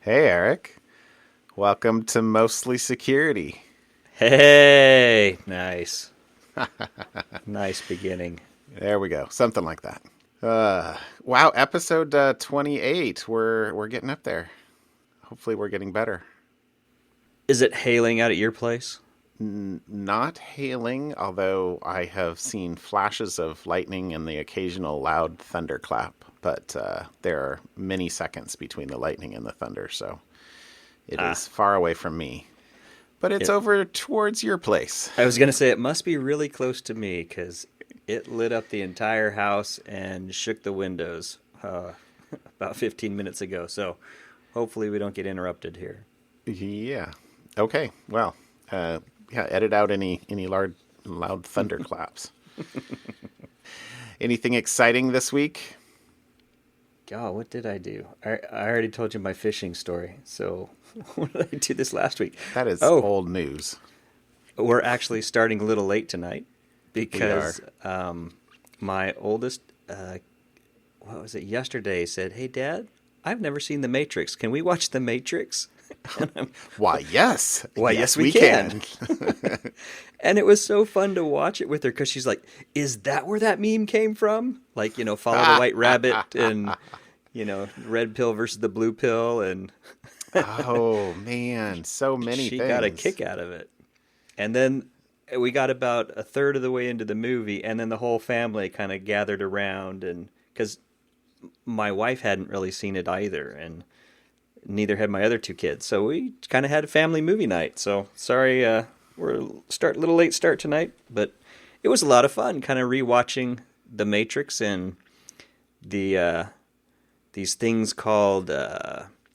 Hey, Eric. Welcome to Mostly Security. Hey, nice. Nice beginning. There we go. Something like that. Wow, episode 28. We're getting up there. Hopefully we're getting better. Is it hailing out at your place? Not hailing, although I have seen flashes of lightning and the occasional loud thunderclap, but there are many seconds between the lightning and the thunder, so it is far away from me. But it's It, over towards your place. I was going to say it must be really close to me because it lit up the entire house and shook the windows about 15 minutes ago. So hopefully we don't get interrupted here. Yeah. Okay. Well, yeah, edit out any loud thunderclaps. Anything exciting this week? God, what did I do? I already told you my fishing story. So what did I do this last week? That is Oh, old news. we're actually starting a little late tonight We are. because my oldest, what was it, yesterday said, "Hey, Dad, I've never seen The Matrix. Can we watch The Matrix?" Why, yes. Why, Yes, yes, we we can. can. And it was so fun to watch it with her because she's like, "Is that where that meme came from? Like, follow the white rabbit and, red pill versus the blue pill." And Oh, man. So many she things. got a kick out of it. And then we got about a third of the way into the movie, and then the whole family kind of gathered around, and because my wife hadn't really seen it either, and neither had my other two kids, so we kind of had a family movie night. So sorry, we're a little late start tonight, but it was a lot of fun, kind of rewatching The Matrix and the these things called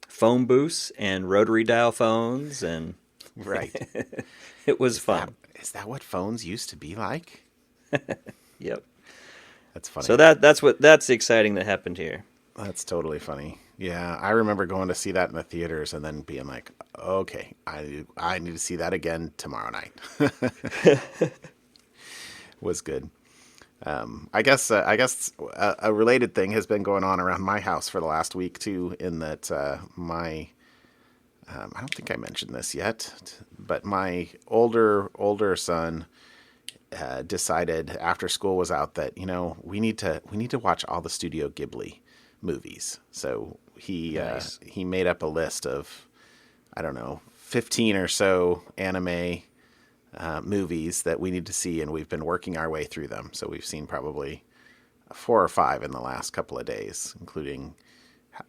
phone booths and rotary dial phones, and Right. it was Is that, fun. is that what phones used to be like? Yep. That's funny. So that's exciting that happened here. That's totally funny. Yeah, I remember going to see that in the theaters and then being like, okay, I need to see that again tomorrow night. Was good. I guess a related thing has been going on around my house for the last week too. In that I don't think I mentioned this yet, but my older son decided after school was out that we need to watch all the Studio Ghibli movies. So Nice. he made up a list of, I don't know, 15 or so anime movies that we need to see, and we've been working our way through them. So we've seen probably 4 or 5 in the last couple of days, including,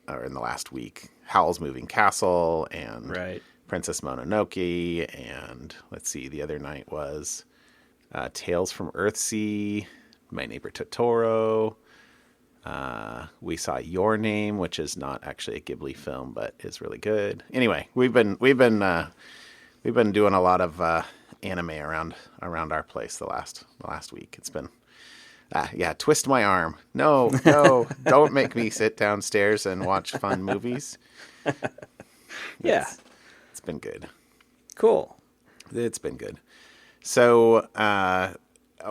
or in the last week, Howl's Moving Castle and Right. Princess Mononoke, and let's see, the other night was Tales from Earthsea, My Neighbor Totoro. We saw Your Name, which is not actually a Ghibli film, but is really good. Anyway, we've been doing a lot of anime around our place the last week. It's been yeah, twist my arm. No, no, don't make me sit downstairs and watch fun movies. Yeah. It's been good. Cool. It's been good. So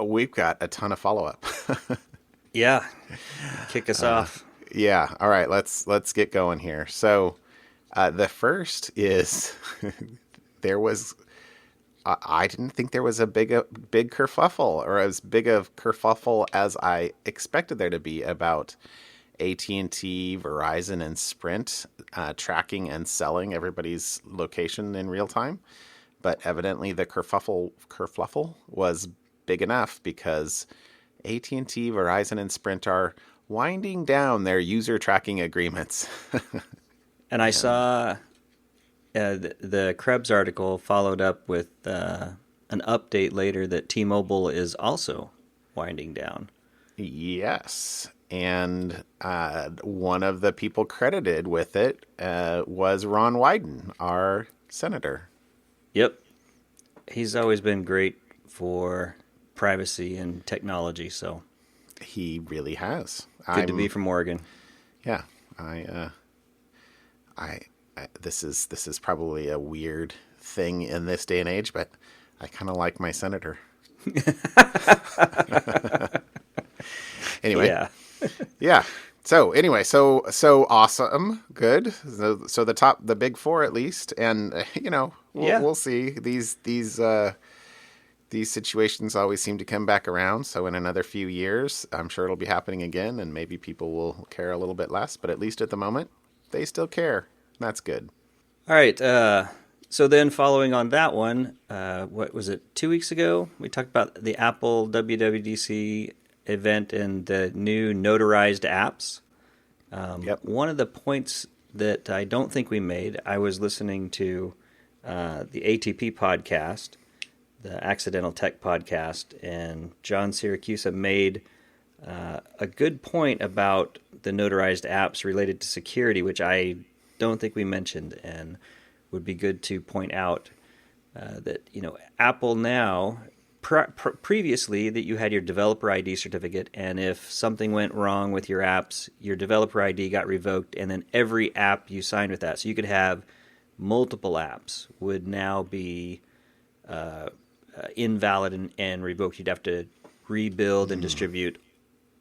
we've got a ton of follow up. Yeah. Kick us off. Yeah. All right. Let's get going here. So the first is there was. I didn't think there was a big kerfuffle, or as big of kerfuffle as I expected there to be, about AT&T, Verizon, and Sprint tracking and selling everybody's location in real time. But evidently the kerfluffle was big enough because AT&T, Verizon, and Sprint are winding down their user tracking agreements. And I And saw the Krebs article followed up with an update later that T-Mobile is also winding down. yes, and one of the people credited with it was Ron Wyden, our senator. Yep. He's always been great for privacy and technology, so He really has. good to be from Oregon. Yeah. I this is probably a weird thing in this day and age, but I kind of like my senator. Anyway, Yeah. yeah. So anyway, so awesome, good. So the big four at least, and Yeah. we'll see. These situations always seem to come back around. So in another few years, I'm sure it'll be happening again, and maybe people will care a little bit less. But at least at the moment, they still care. That's good. All right. So then, following on that one, what was it? 2 weeks ago, we talked about the Apple WWDC event and the new notarized apps. Yep. One of the points that I don't think we made, I was listening to the ATP podcast, the Accidental Tech podcast, and John Siracusa made a good point about the notarized apps related to security, which I don't think we mentioned, and would be good to point out that Apple now previously that you had your developer ID certificate, and if something went wrong with your apps, your developer ID got revoked, and then every app you signed with that, so you could have multiple apps, would now be invalid and revoked. You'd have to rebuild and distribute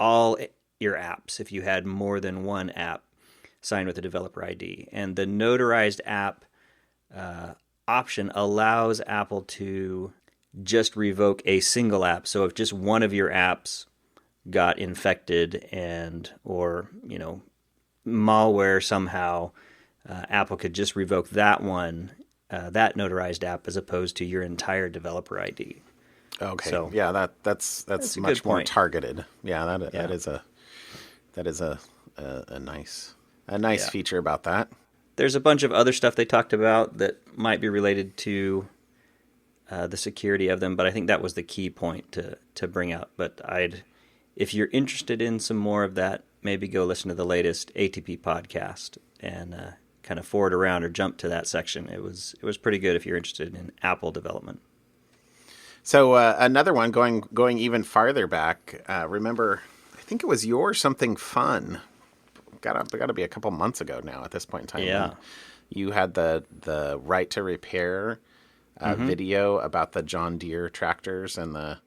all your apps if you had more than one app signed with a developer ID. And the notarized app option allows Apple to just revoke a single app. So if just one of your apps got infected or malware somehow, Apple could just revoke that one, that notarized app, as opposed to your entire developer ID. Okay. So, yeah, that's much more targeted. Yeah, that is a nice feature about that. There's a bunch of other stuff they talked about that might be related to the security of them, but I think that was the key point to bring out. But if you're interested in some more of that, maybe go listen to the latest ATP podcast and kind of forward around or jump to that section. It was pretty good if you're interested in Apple development. So another one going even farther back. Remember, I think it was your Something Fun. Got to be a couple months ago now. At this point in time, yeah, you had the right to repair video about the John Deere tractors and the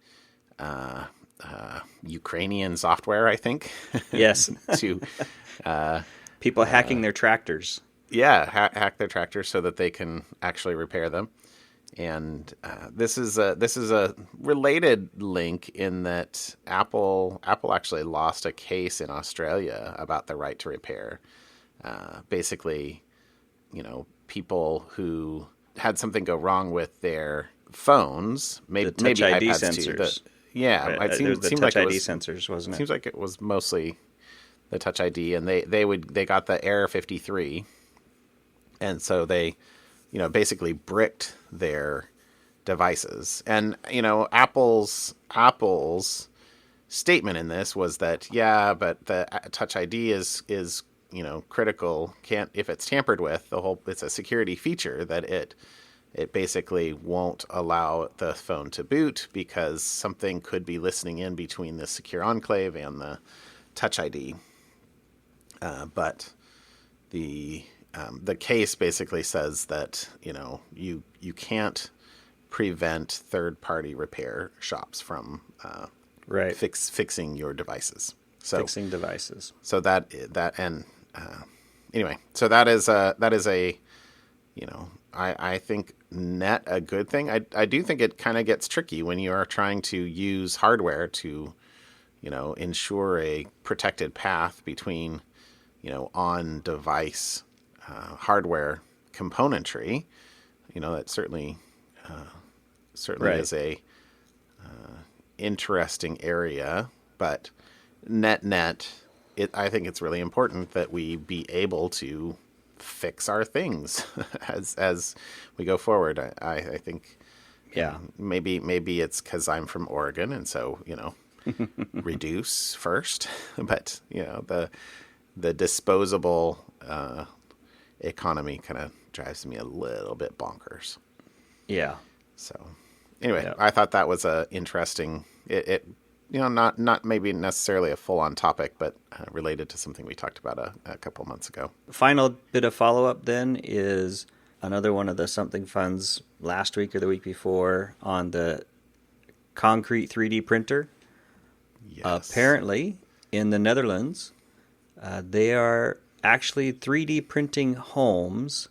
Ukrainian software, I think. Yes, to people hacking their tractors. Yeah, hack their tractors so that they can actually repair them. And this is a related link in that Apple actually lost a case in Australia about the right to repair. Basically, people who had something go wrong with their phones, maybe Touch ID iPads sensors. too. It seemed like Touch it ID was sensors, wasn't it? Seems like it was mostly the Touch ID, and they got the Error 53, and so they basically bricked their devices. And Apple's statement in this was that but the Touch ID is critical. If it's tampered with, it's a security feature that it basically won't allow the phone to boot because something could be listening in between the secure enclave and the Touch ID. But the case basically says that you can't prevent third-party repair shops from fixing your devices. Fixing devices. So anyway, so that is a I think net a good thing. I do think it kind of gets tricky when you are trying to use hardware to ensure a protected path between on-device hardware componentry. That certainly is a interesting area, but net, I think it's really important that we be able to fix our things as we go forward. I think, maybe it's because I'm from Oregon, and so reduce first, but the disposable economy kind of drives me a little bit bonkers. Yeah. So anyway, I thought that was a interesting. It not maybe necessarily a full on topic, but related to something we talked about a couple months ago. Final bit of follow up then is another one of the Something Funs last week or the week before on the concrete 3D printer. Yes. Apparently, in the Netherlands, They are actually 3D printing homes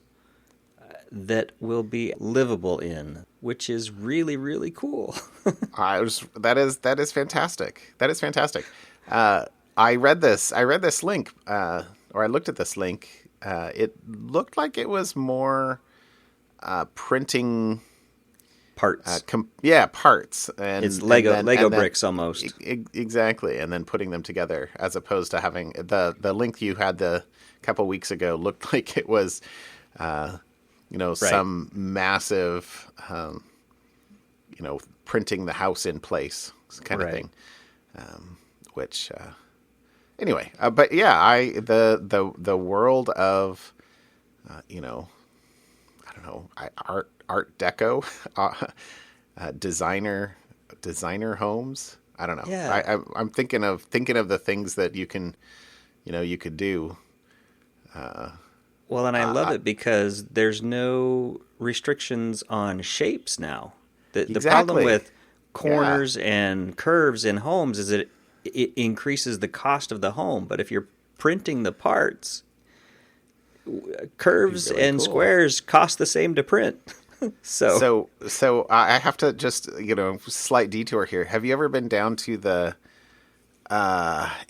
that will be livable in, which is really, really cool. That is fantastic. That is fantastic. I read this link, or I looked at this link. It looked like it was more printing Parts. parts, and It's Lego and Lego then, bricks almost. exactly, and then putting them together, as opposed to having the link you had the couple weeks ago looked like it was, Right. some massive, printing the house in place kind of Right. thing. Which anyway, but yeah, the world of I don't know, art deco, designer homes. I don't know. Yeah. I'm thinking of the things that you can, you could do. Well, and I love I, it because there's no restrictions on shapes now. The problem exactly. with Yeah. corners and curves in homes is that it increases the cost of the home. But if you're printing the parts, Be curves really and cool. squares cost the same to print. So, So I have to just, slight detour here. Have you ever been down to the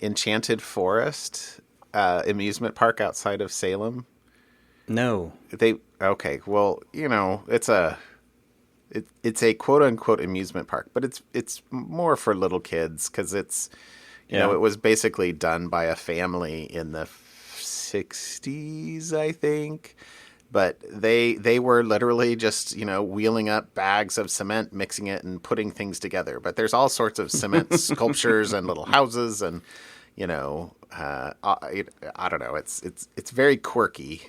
Enchanted Forest amusement park outside of Salem? no. Okay. Well, it's a quote unquote amusement park, but it's more for little kids because Yeah. it was basically done by a family in the 60s, I think. But they were literally just, wheeling up bags of cement, mixing it and putting things together. But there's all sorts of cement sculptures and little houses, and I don't know. It's very quirky.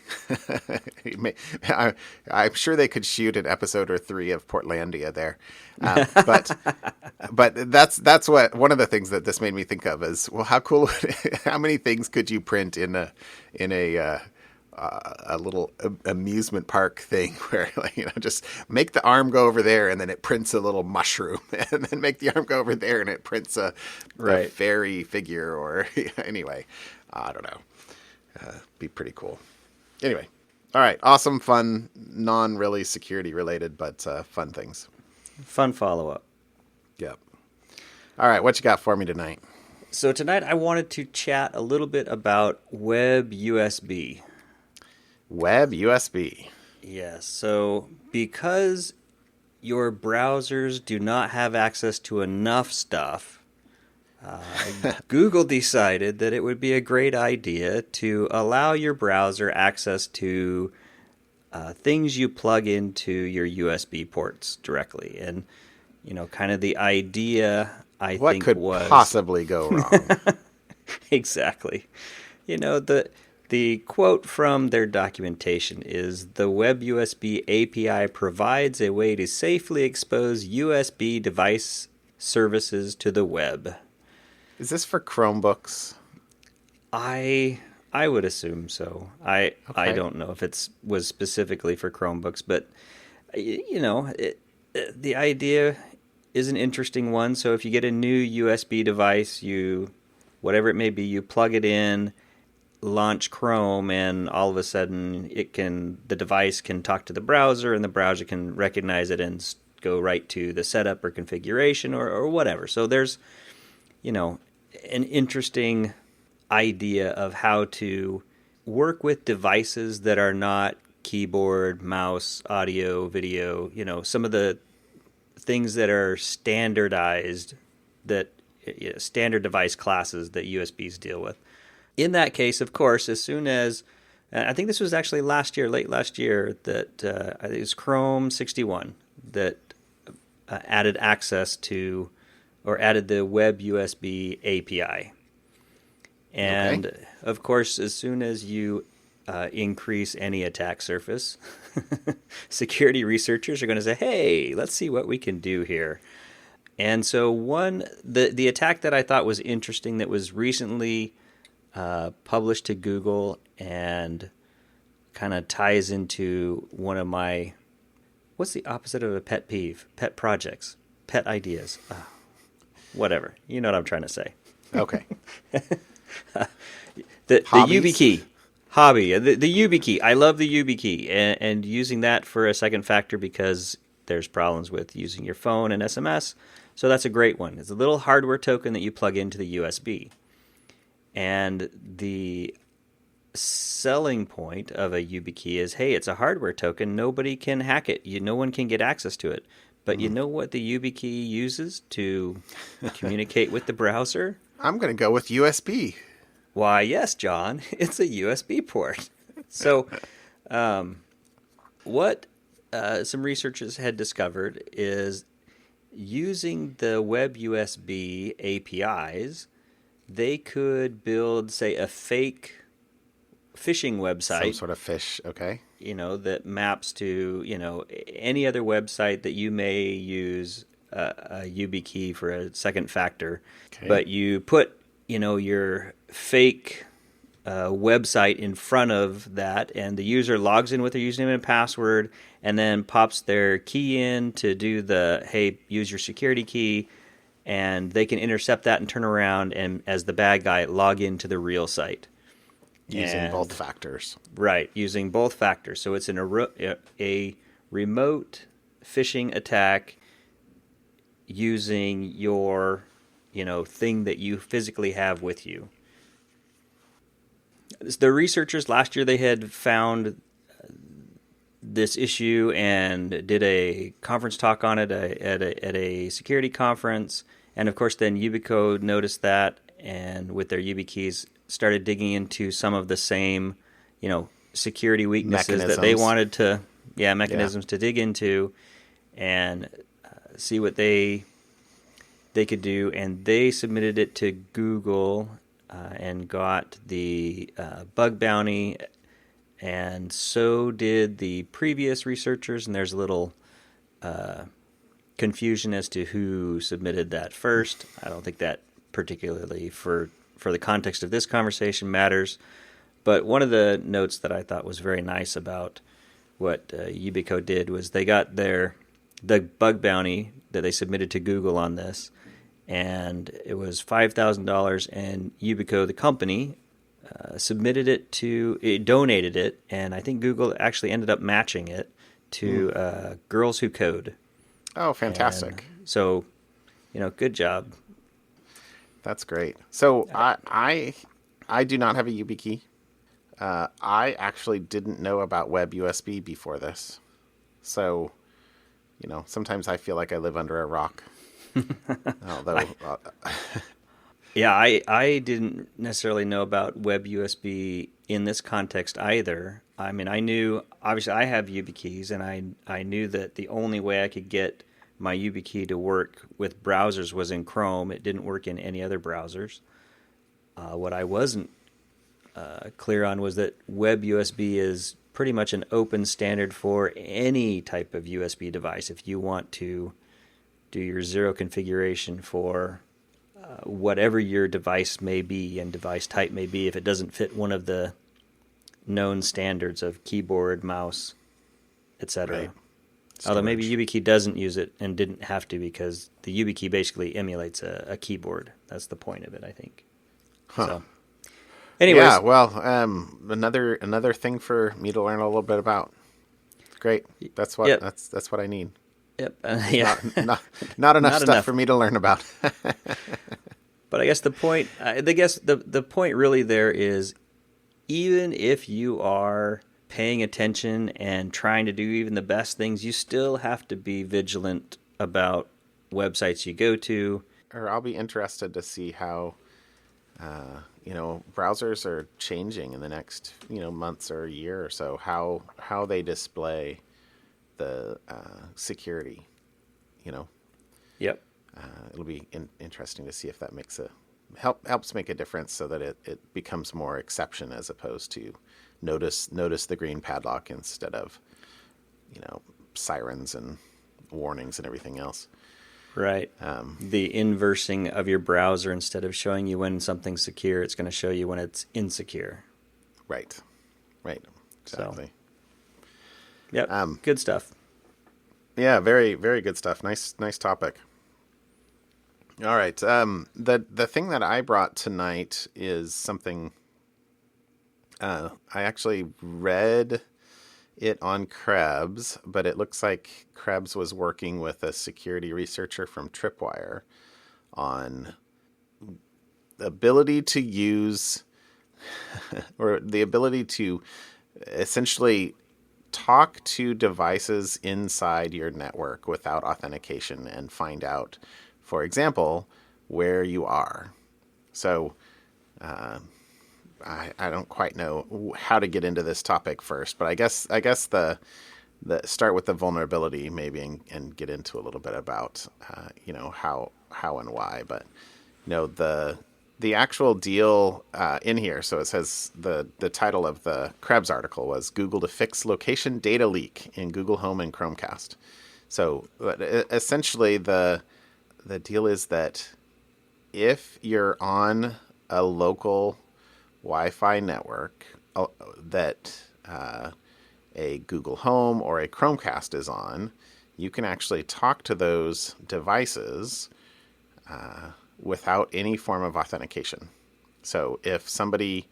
I'm sure they could shoot an episode or three of Portlandia there, but that's what one of the things that this made me think of is, well, how cool? How many things could you print in a little amusement park thing where, just make the arm go over there and then it prints a little mushroom, and then make the arm go over there and it prints a Right. fairy figure, or anyway, I don't know. Be pretty cool. Anyway, all right, awesome, fun, non really security related, but fun things. Fun follow up. Yep. All right, what you got for me tonight? So tonight I wanted to chat a little bit about WebUSB. WebUSB. Yes. So because your browsers do not have access to enough stuff, Google decided that it would be a great idea to allow your browser access to things you plug into your USB ports directly. And, kind of the idea, I What think, could was possibly go wrong? exactly. The quote from their documentation is the WebUSB API provides a way to safely expose USB device services to the web. Is this for Chromebooks? I would assume so. I Okay. don't know if it was specifically for Chromebooks, but the idea is an interesting one. So if you get a new USB device, whatever it may be, you plug it in, launch Chrome, and all of a sudden the device can talk to the browser, and the browser can recognize it and go right to the setup or configuration or whatever. So there's an interesting idea of how to work with devices that are not keyboard, mouse, audio, video, some of the things that are standardized, that standard device classes that USBs deal with. In that case, of course, as soon as I think this was actually late last year, that I think it was Chrome 61 that added access to, or added the WebUSB API. Okay. And of course, as soon as you increase any attack surface, security researchers are going to say, "Hey, let's see what we can do here." And so the attack that I thought was interesting, that was recently published to Google and kind of ties into one of my, what's the opposite of a pet peeve? Pet projects, pet ideas, whatever. You know what I'm trying to say. Okay. The Hobbies? YubiKey hobby, the YubiKey. I love the YubiKey, and using that for a second factor because there's problems with using your phone and SMS. So that's a great one. It's a little hardware token that you plug into the USB. And the selling point of a YubiKey is, hey, it's a hardware token. Nobody can hack it. No one can get access to it. But you know what the YubiKey uses to communicate with the browser? I'm going to go with USB. Why, yes, John, it's a USB port. So, what some researchers had discovered is using the WebUSB APIs, they could build, say, a fake phishing website. Some sort of fish, okay. That maps to, any other website that you may use a YubiKey for a second factor. Okay. But you put, your fake website in front of that, and the user logs in with their username and password, and then pops their key in to do the, hey, use your security key, and they can intercept that and turn around and, as the bad guy, log into the real site. Using both factors. Right, using both factors. So it's a remote phishing attack using your, thing that you physically have with you. The researchers last year, they had found this issue and did a conference talk on it at a security conference. And of course, then Yubico noticed that, and with their YubiKeys, started digging into some of the same, security weaknesses that they wanted to, mechanisms to dig into and see what they could do. And they submitted it to Google and got the bug bounty, and so did the previous researchers. And there's a little confusion as to who submitted that first. I don't think that particularly for the context of this conversation matters. But one of the notes that I thought was very nice about what Yubico did was they got the bug bounty that they submitted to Google on this, and it was $5,000, and Yubico, the company, it donated it, and I think Google actually ended up matching it to Girls Who Code. Oh, fantastic. And so, good job. That's great. So I do not have a YubiKey. I actually didn't know about WebUSB before this. So, sometimes I feel like I live under a rock. Although, yeah, I didn't necessarily know about WebUSB in this context either. I mean, obviously I have YubiKeys, and I knew that the only way I could get my YubiKey to work with browsers was in Chrome. It didn't work in any other browsers. What I wasn't clear on was that WebUSB is pretty much an open standard for any type of USB device. If you want to do your zero configuration for whatever your device may be and device type may be, if it doesn't fit one of the known standards of keyboard, mouse, etc. Right. Although maybe YubiKey doesn't use it and didn't have to, because the YubiKey basically emulates a keyboard. That's the point of it, I think. Huh. So, anyways, yeah. Well, another thing for me to learn a little bit about. Great. That's what that's what I need. Yep. Yeah. Not enough stuff for me to learn about. But I guess the point, the point really there is, even if you are paying attention and trying to do even the best things, you still have to be vigilant about websites you go to. Or I'll be interested to see how, browsers are changing in the next, months or a year or so, how they display the security, Yep. It'll be interesting to see if that helps make a difference, so that it becomes more exception as opposed to notice the green padlock instead of, sirens and warnings and everything else. Right. The inversing of your browser, instead of showing you when something's secure, it's going to show you when it's insecure. Right. Exactly. So, yep. Good stuff. Yeah, very, very good stuff. Nice topic. All right. The thing that I brought tonight is something I actually read it on Krebs, but it looks like Krebs was working with a security researcher from Tripwire on the ability to use or the ability to essentially talk to devices inside your network without authentication and find out, for example, where you are. So I don't quite know how to get into this topic first, but I guess the start with the vulnerability maybe and get into a little bit about how and why. But the actual deal in here. So it says the title of the Krebs article was Google to fix location data leak in Google Home and Chromecast. So essentially the deal is that if you're on a local Wi-Fi network that a Google Home or a Chromecast is on, you can actually talk to those devices without any form of authentication. So if somebody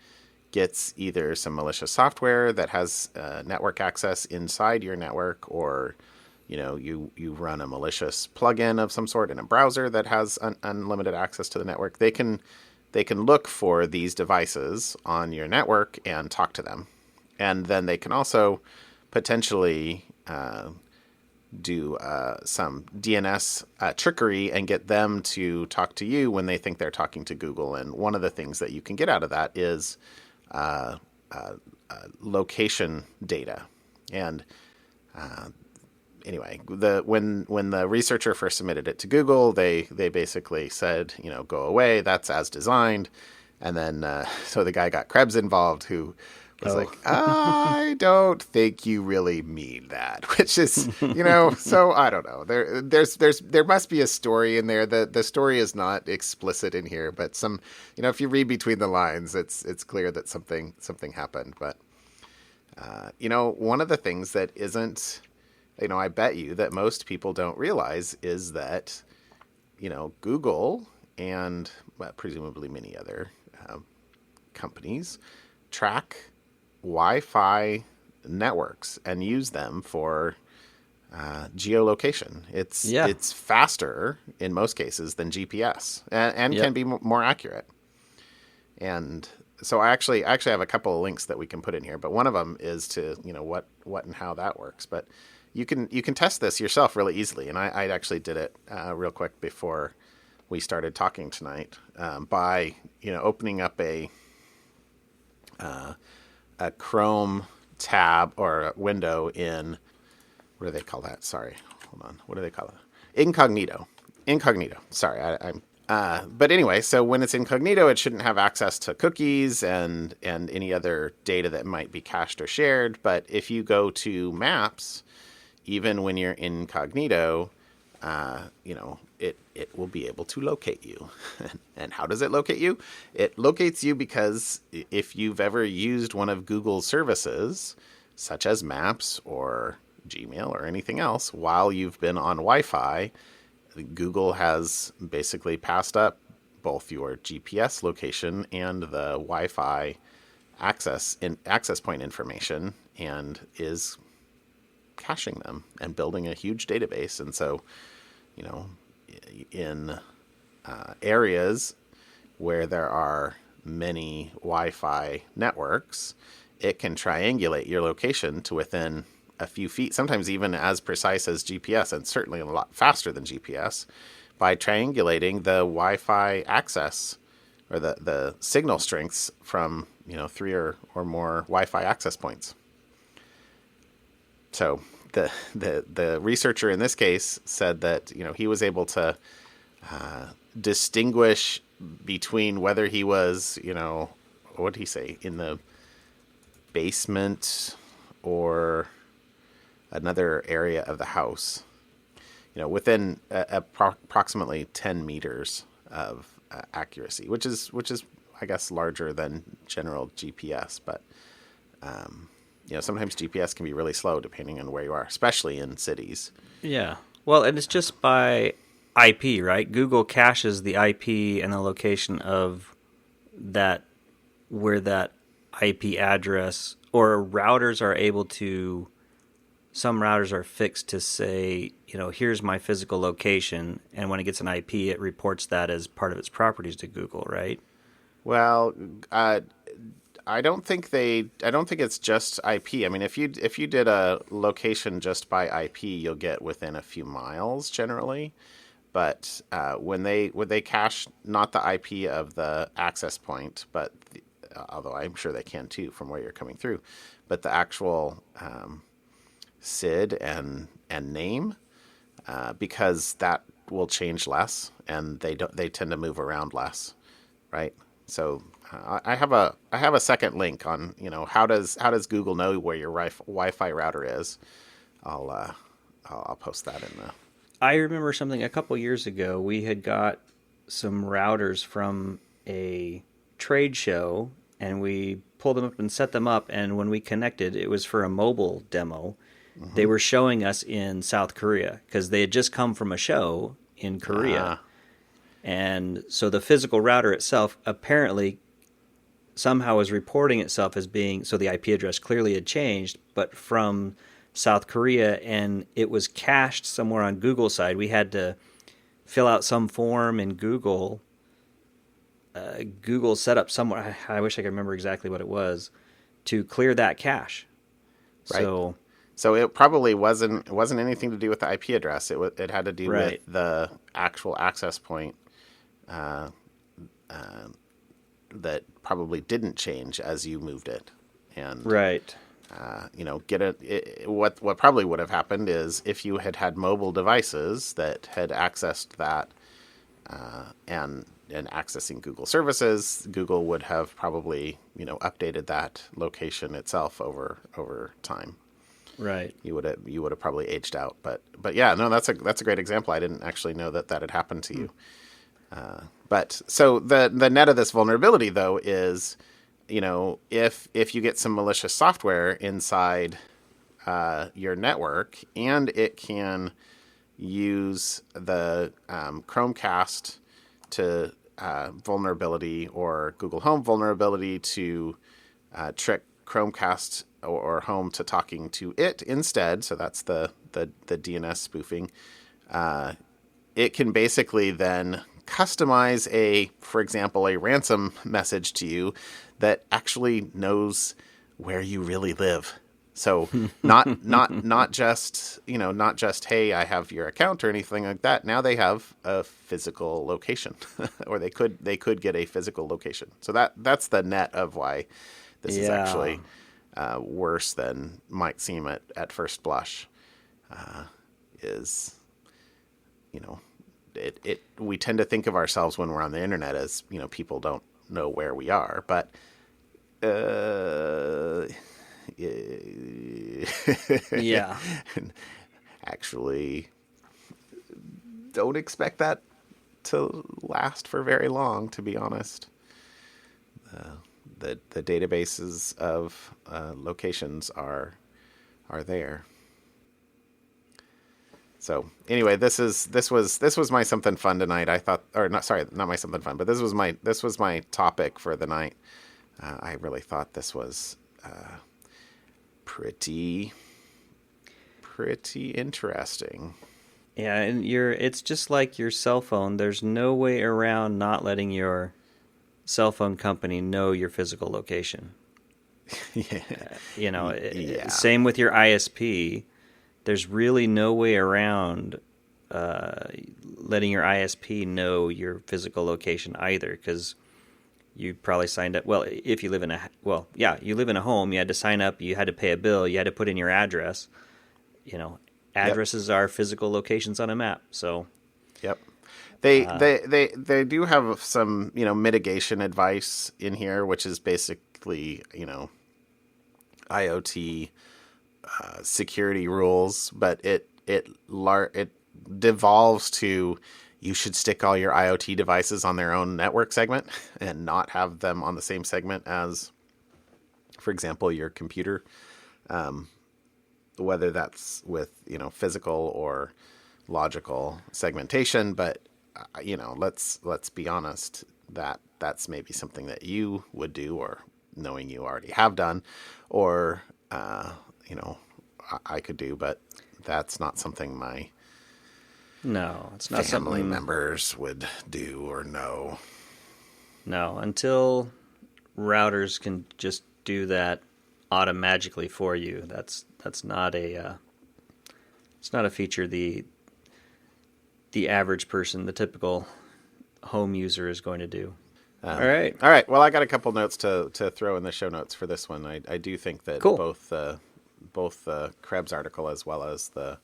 gets either some malicious software that has network access inside your network, or you run a malicious plugin of some sort in a browser that has unlimited access to the network, they can look for these devices on your network and talk to them. And then they can also potentially do some DNS trickery and get them to talk to you when they think they're talking to Google. And one of the things that you can get out of that is location data. And anyway, when the researcher first submitted it to Google, they basically said, go away. That's as designed. And then so the guy got Krebs involved, who was like, I don't think you really mean that, which is, so I don't know. There must be a story in there. The story is not explicit in here, but if you read between the lines, it's clear that something happened. But one of the things that isn't, I bet you that most people don't realize is that, Google and presumably many other companies track Wi-Fi networks and use them for geolocation. It's faster in most cases than GPS and can be more accurate. And so I actually have a couple of links that we can put in here, but one of them is to what and how that works. But you can test this yourself really easily, and I actually did it real quick before we started talking tonight by opening up a Chrome tab or a window in, what do they call that? Sorry, hold on. What do they call it? Incognito. Sorry, but anyway, so when it's incognito, it shouldn't have access to cookies and any other data that might be cached or shared. But if you go to Maps, even when you're incognito, it will be able to locate you. And how does it locate you? It locates you because if you've ever used one of Google's services, such as Maps or Gmail or anything else, while you've been on Wi-Fi, Google has basically passed up both your GPS location and the Wi-Fi access point information and is caching them and building a huge database. And so, in areas where there are many Wi-Fi networks, it can triangulate your location to within a few feet, sometimes even as precise as GPS, and certainly a lot faster than GPS, by triangulating the Wi-Fi access or the signal strengths from 3 or more Wi-Fi access points. So the researcher in this case said that he was able to distinguish between whether he was what did he say, in the basement or another area of the house, within approximately 10 meters of accuracy, which is I guess larger than general GPS, but sometimes GPS can be really slow depending on where you are, especially in cities. Yeah. Well, and it's just by IP, right? Google caches the IP and the location of that, where that IP address, or routers are able to, some routers are fixed to say, here's my physical location, and when it gets an IP, it reports that as part of its properties to Google, right? Well, I don't think it's just IP. I mean, if you did a location just by IP, you'll get within a few miles generally. But when they cache not the IP of the access point, but although I'm sure they can too from where you're coming through, but the actual SID and name, because that will change less, and they tend to move around less, right? So I have a second link on how does Google know where your Wi-Fi router is. I'll post that in the. I remember something a couple years ago. We had got some routers from a trade show, and we pulled them up and set them up. And when we connected, it was for a mobile demo. Mm-hmm. They were showing us in South Korea because they had just come from a show in Korea. And so the physical router itself apparently somehow was reporting itself as being, so the IP address clearly had changed, but from South Korea, and it was cached somewhere on Google's side. We had to fill out some form in Google. Google set up somewhere, I wish I could remember exactly what it was, to clear that cache. Right. So it probably wasn't anything to do with the IP address. It had to do right. with the actual access point that probably didn't change as you moved it. And right. What probably would have happened is if you had mobile devices that had accessed that and accessing Google services, Google would have probably updated that location itself over time. Right. You would have probably aged out, but yeah, no, that's a great example. I didn't actually know that had happened to you. But so the net of this vulnerability though is, if you get some malicious software inside your network, and it can use the Chromecast to vulnerability or Google Home vulnerability to trick Chromecast or Home to talking to it instead. So that's the DNS spoofing. It can basically then customize for example, a ransom message to you that actually knows where you really live. So not just hey, I have your account or anything like that. Now they have a physical location, or they could get a physical location. So that's the net of why this is actually worse than might seem at first blush. We tend to think of ourselves when we're on the internet as people don't know where we are, but yeah. Actually, don't expect that to last for very long, to be honest. The databases of locations are there. So anyway, this was my something fun tonight. I thought, or not my something fun, but this was my topic for the night. I really thought this was pretty interesting. Yeah, and it's just like your cell phone. There's no way around not letting your cell phone company know your physical location. Yeah. Same with your ISP. There's really no way around letting your ISP know your physical location either, because you probably signed up. Well, if you live in you live in a home, you had to sign up, you had to pay a bill, you had to put in your address. Addresses are physical locations on a map. So, yep. They do have some mitigation advice in here, which is basically IoT security rules, but it devolves to you should stick all your IoT devices on their own network segment and not have them on the same segment as, for example, your computer, whether that's with physical or logical segmentation. But let's be honest, that's maybe something that you would do or knowing you already have done, or you know, I could do, but that's not something my No, it's not family something. members would do or know. No, until routers can just do that automatically for you. That's not a it's not a feature the average person, the typical home user, is going to do. All right, All right. Well, I got a couple notes to throw in the show notes for this one. I do think that cool. both the Krebs article as well as the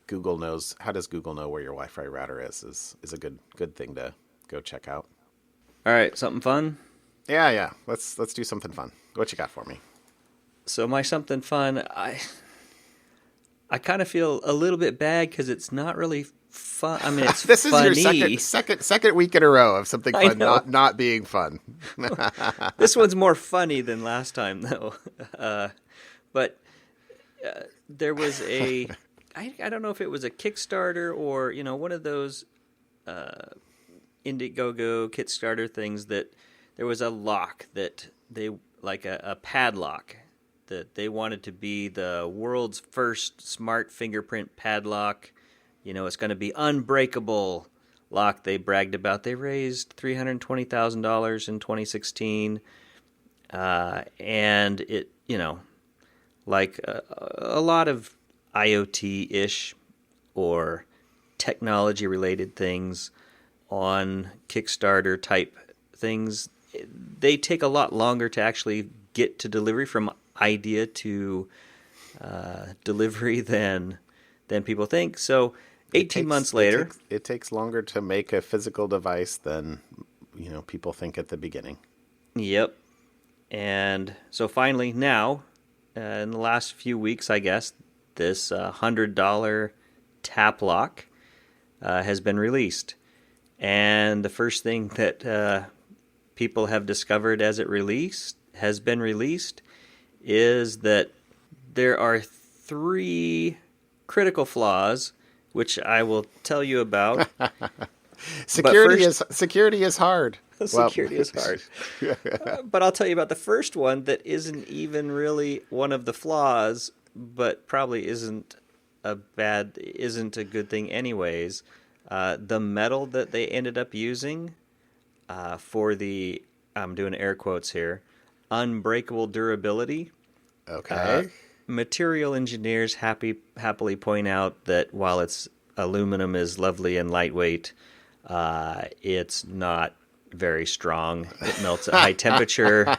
Google knows, how does Google know where your Wi-Fi router is a good thing to go check out. All right, something fun. Yeah. Let's do something fun. What you got for me? So my something fun, I kind of feel a little bit bad because it's not really fun. I mean, it's This is funny. your second week in a row of something I fun know. not being fun. This one's more funny than last time, though. But there was I don't know if it was a Kickstarter or, you know, one of those Indiegogo Kickstarter things, that there was a lock that they, like a padlock, that they wanted to be the world's first smart fingerprint padlock. You know, it's going to be unbreakable lock, they bragged about. They raised $320,000 in 2016. And it, you know, like a lot of IoT-ish or technology-related things on Kickstarter type things, they take a lot longer to actually get to delivery, from idea to delivery, than people think. So 18 months later, it takes longer to make a physical device than, you know, people think at the beginning. Yep. And so finally now, in the last few weeks, I guess, this $100 tap lock has been released. And the first thing that people have discovered as it has been released is that there are 3 critical flaws, which I will tell you about. Security is hard. Security is hard. But I'll tell you about the first one that isn't even really one of the flaws, but probably isn't a good thing anyways. The metal that they ended up using for the, I'm doing air quotes here, unbreakable durability. Okay. Material engineers happily point out that while its aluminum is lovely and lightweight, it's not very strong. It melts at high temperature.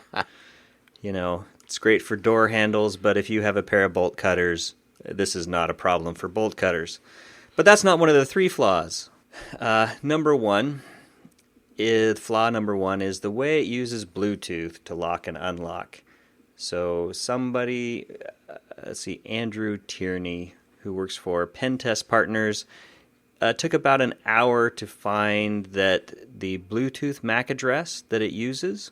You know, it's great for door handles, but if you have a pair of bolt cutters, this is not a problem for bolt cutters. But that's not one of the 3 flaws. Flaw number one is the way it uses Bluetooth to lock and unlock. So somebody, Andrew Tierney, who works for Pentest Partners, took about an hour to find that the Bluetooth MAC address that it uses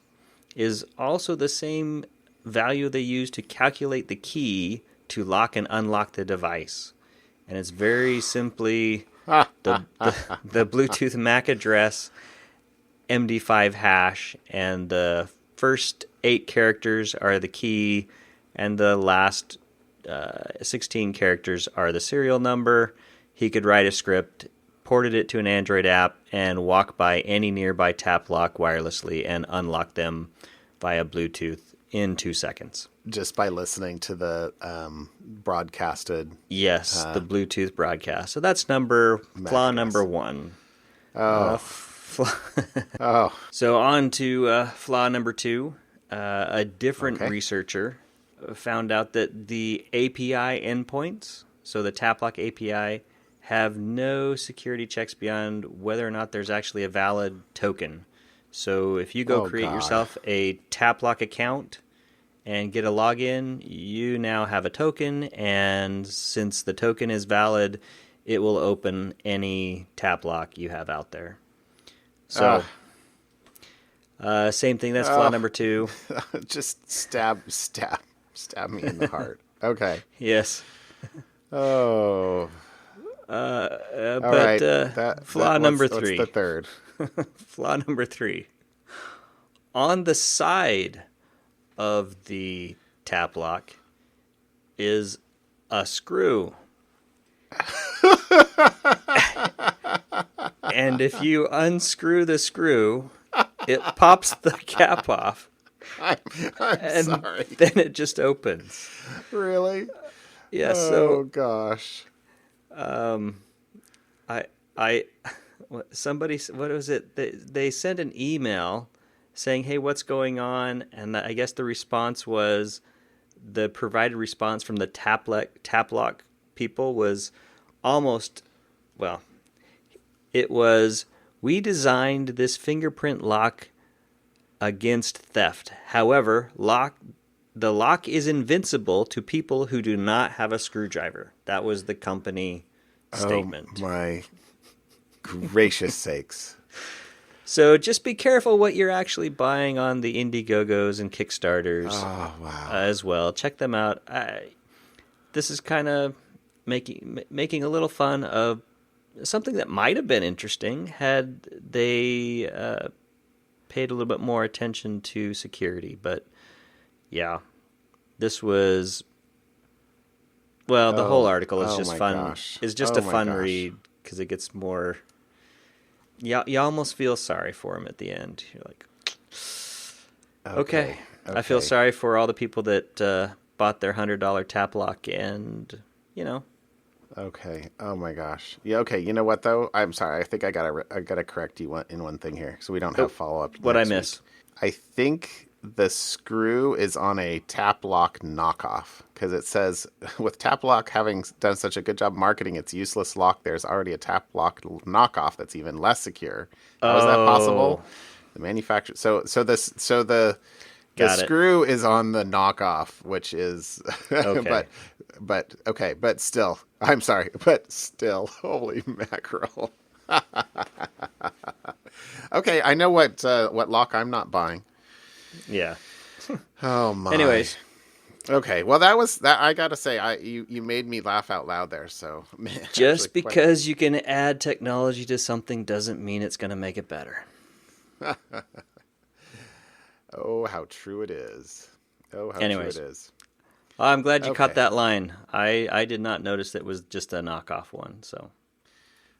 is also the same value they use to calculate the key to lock and unlock the device. And it's very simply the Bluetooth MAC address, MD5 hash, and the first 8 characters are the key, and the last 16 characters are the serial number. He could write a script, ported it to an Android app, and walk by any nearby tap lock wirelessly and unlock them via Bluetooth in 2 seconds. Just by listening to the broadcasted. Yes, the Bluetooth broadcast. So that's flaw number 1. Oh. So on to flaw number 2. A different researcher found out that the API endpoints, so the TapLock API, have no security checks beyond whether or not there's actually a valid token. So if you go create yourself a TapLock account and get a login, you now have a token, and since the token is valid, it will open any TapLock you have out there. So, same thing. That's flaw number 2. Just stab me in the heart. Okay. Yes. Oh. Flaw number 3. What's the third? Flaw number 3. on the side of the tap lock is a screw. And if you unscrew the screw, it pops the cap off. I'm And sorry. then it just opens. Really? Yeah, Oh gosh. I somebody, what was it? They sent an email saying, "Hey, what's going on?" And I guess the response was, the provided response from the tap lock people was almost, well, it was, "We designed this fingerprint lock against theft. However, the lock is invincible to people who do not have a screwdriver." That was the company statement. Oh my gracious sakes. So just be careful what you're actually buying on the Indiegogos and Kickstarters Oh wow. as well. Check them out. This is kind of making a little fun of something that might have been interesting had they paid a little bit more attention to security. But yeah, this was, well, the whole article is just fun. Gosh. It's just Oh a my fun gosh. read because it gets more. You almost feel sorry for him at the end. You're like, okay. I feel sorry for all the people that bought their $100 tap lock, and Okay. Oh my gosh. Yeah. Okay. You know what though? I'm sorry. I think I gotta correct you in one thing here, so we don't have follow up. What'd I miss? I think the screw is on a tap lock knockoff, because it says, with tap lock having done such a good job marketing its useless lock, there's already a tap lock knockoff that's even less secure. How is that possible? The manufacturer. The Got it. screw is on the knockoff, which is, Okay. but still, I'm sorry, but still, holy mackerel. Okay, I know what lock I'm not buying. Yeah. Oh my. Anyways, Okay, well that was that. I gotta say, you made me laugh out loud there. So just because you can add technology to something doesn't mean it's going to make it better. Oh, how true it is. Oh, how Anyways. true it is. I'm glad you caught Okay. that line. I did not notice that it was just a knockoff one. So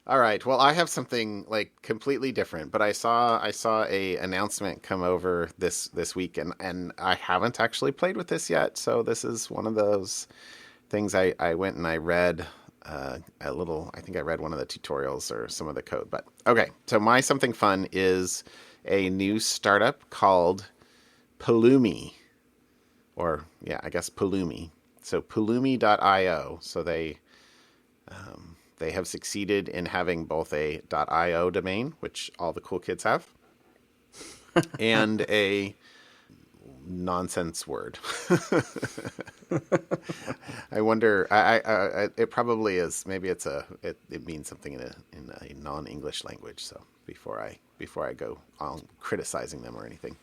All right. Well, I have something like completely different, but I saw a announcement come over this week, and I haven't actually played with this yet. So this is one of those things I went and I read a little. I think I read one of the tutorials or some of the code. But okay. So my something fun is a new startup called Pulumi, or yeah, I guess Pulumi. So Pulumi.io. So they have succeeded in having both a .io domain, which all the cool kids have, and a nonsense word. I wonder. It probably is. Maybe it means something in a non-English language. So before I go on criticizing them or anything.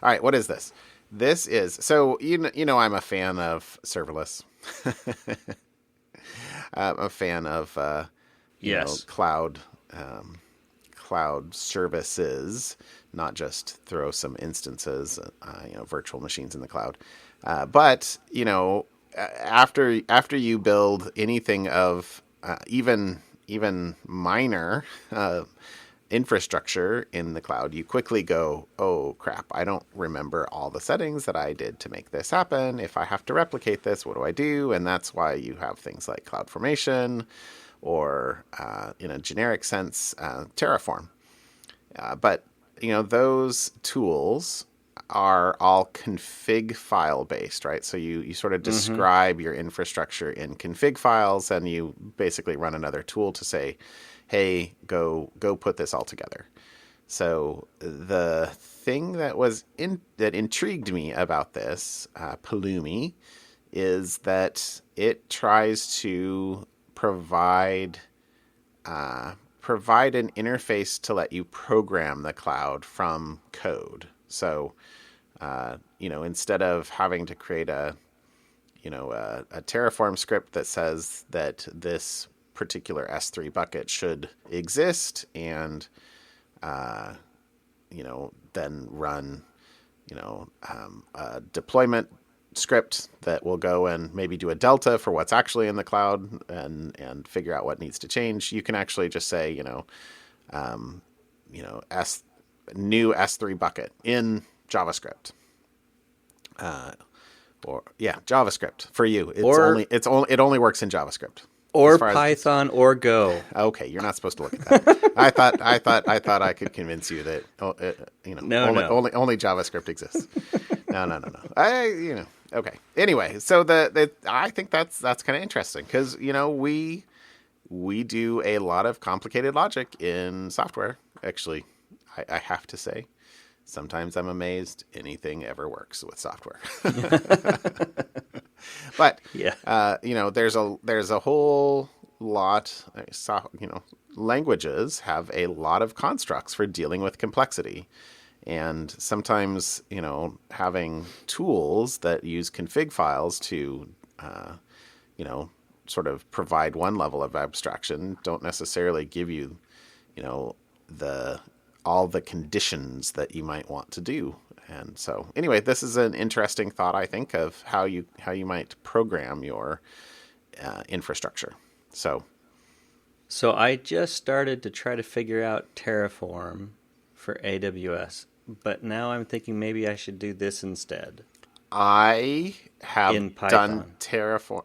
All right, what is this? This is, so you know I'm a fan of serverless. I'm a fan of yes, cloud services, not just throw some instances, virtual machines in the cloud. But after you build anything of even minor infrastructure in the cloud, you quickly go, oh crap, I don't remember all the settings that I did to make this happen. If I have to replicate this, what do I do? And that's why you have things like CloudFormation, or in a generic sense, Terraform. But those tools are all config file based, right? So you sort of describe your infrastructure in config files, and you basically run another tool to say, hey, go put this all together. So the thing that intrigued me about this Pulumi is that it tries to provide an interface to let you program the cloud from code. So instead of having to create a Terraform script that says that this particular S3 bucket should exist, and then run a deployment script that will go and maybe do a delta for what's actually in the cloud and figure out what needs to change. You can actually just say, new S3 bucket in JavaScript. JavaScript for you. It only works in JavaScript. Or Python or Go. Okay, you're not supposed to look at that. I thought I could convince you that only JavaScript exists. No. Okay. Anyway, so I think that's kind of interesting because we do a lot of complicated logic in software. Actually, I have to say, sometimes I'm amazed anything ever works with software. But there's a whole lot. Languages have a lot of constructs for dealing with complexity, and sometimes having tools that use config files to sort of provide one level of abstraction don't necessarily give you all the conditions that you might want to do. And so anyway, this is an interesting thought, I think, of how you might program your infrastructure. So I just started to try to figure out Terraform for AWS, but now I'm thinking maybe I should do this instead. I have done Terraform.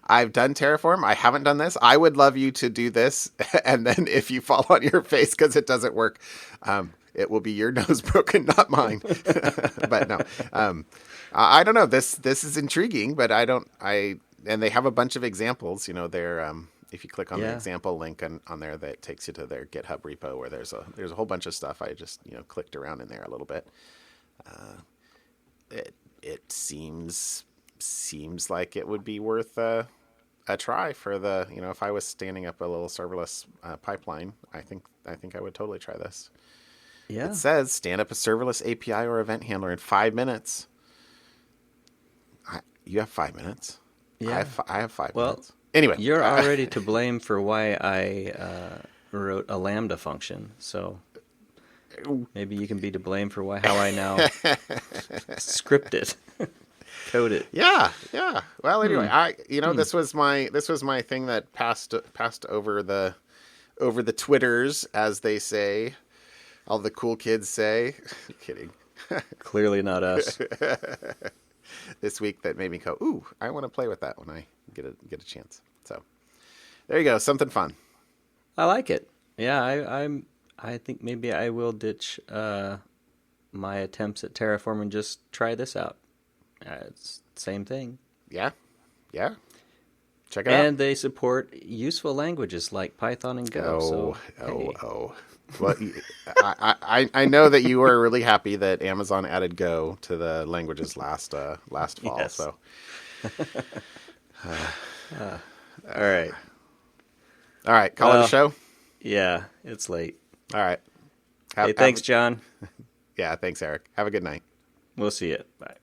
I've done Terraform. I haven't done this. I would love you to do this, and then if you fall on your face because it doesn't work, it will be your nose broken, not mine. But no, I don't know. This is intriguing, but and they have a bunch of examples. They're if you click on the example link on there, that takes you to their GitHub repo where there's a whole bunch of stuff. I just clicked around in there a little bit. It seems like it would be worth a try for the if I was standing up a little serverless pipeline, I think I would totally try this. Yeah. It says stand up a serverless API or event handler in 5 minutes. You have 5 minutes. Yeah. I have 5 minutes. Anyway, you're already to blame for why I wrote a Lambda function. So maybe you can be to blame for how I now script it, code it. Yeah. Well, anyway, this was my thing that passed over the Twitters, as they say. All the cool kids say. Kidding. Clearly not us. This week that made me go, ooh, I want to play with that when I get a chance. So there you go, something fun. I like it. Yeah, I think maybe I will ditch my attempts at Terraform and just try this out. It's the same thing. Yeah. Check it out. And they support useful languages like Python and Go. Well, I know that you were really happy that Amazon added Go to the languages last fall. Yes. So, all right. Call it a show. Yeah, it's late. All right. Thanks, John. Yeah, thanks, Eric. Have a good night. We'll see you. Bye.